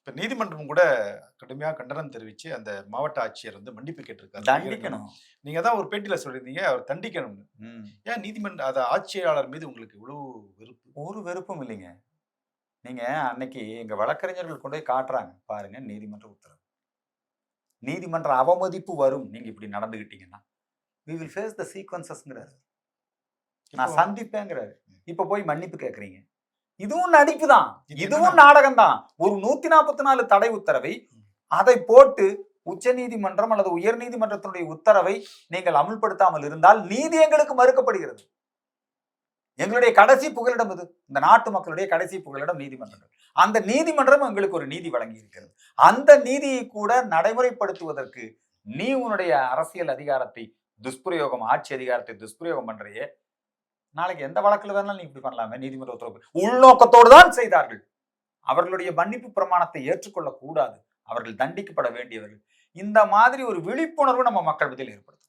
இப்ப நீதிமன்றம் கூட கடுமையா கண்டனம் தெரிவிச்சு, அந்த மாவட்ட ஆட்சியர் மன்னிப்பு கேட்டிருக்காரு. தண்டிக்கணும். நீங்க தான் ஒரு பேட்டியில சொல்லியிருந்தீங்க, அவர் தண்டிக்கணும்னு. ம். ஏன் அத ஆட்சியாளர் மீது உங்களுக்கு இவ்வளவு வெறுப்பு? ஒரு வெறுப்பும் இல்லைங்க. நீங்க அன்னைக்கு எங்க வழக்கறிஞர்கள் கொண்டு போய் காட்டுறாங்க. பாருங்க நீதிமன்ற உத்தரவு. நீதிமன்ற அவமதிப்பு வரும். நீங்க இப்படி நடந்துகிட்டீங்கன்னா. "வி வில் ஃபேஸ் த சீக்வென்ஸஸ்ங்கிறாரு. இப்போ நான் சந்திப்பேங்கிறாரு. இப்ப போய் மன்னிப்பு கேட்கிறீங்க. இதுவும் நடிப்பு தான். இது இதுவும் என்னன்னா நாடகம் தான். ஒரு 144 தடை உத்தரவை அதை போட்டு உச்சநீதிமன்றம் அல்லது உயர்நீதிமன்றத்தினுடைய உத்தரவை நீங்கள் அமுல்படுத்தாமல் இருந்தால் நீதி எங்களுக்கு மறுக்கப்படுகிறது. எங்களுடைய கடைசி புகலிடம் இது. இந்த நாட்டு மக்களுடைய கடைசி புகலிடம் நீதிமன்றங்கள். அந்த நீதிமன்றம் எங்களுக்கு ஒரு நீதி வழங்கி இருக்கிறது. அந்த நீதியை கூட நடைமுறைப்படுத்துவதற்கு நீ உன்னுடைய அரசியல் அதிகாரத்தை துஷ்பிரயோகம், ஆட்சி அதிகாரத்தை துஷ்பிரயோகம் பண்றியே, நாளைக்கு எந்த வழக்குல வேணாலும் நீ இப்படி பண்ணலாமே நீதிமன்ற உத்தரவு. உள்நோக்கத்தோடு தான் செய்தார்கள். அவர்களுடைய மன்னிப்பு பிரமாணத்தை ஏற்றுக்கொள்ளக் கூடாது. அவர்கள் தண்டிக்கப்பட வேண்டியவர்கள். இந்த மாதிரி ஒரு விழிப்புணர்வு நம்ம மக்கள் மத்தியில் ஏற்படுத்தும்.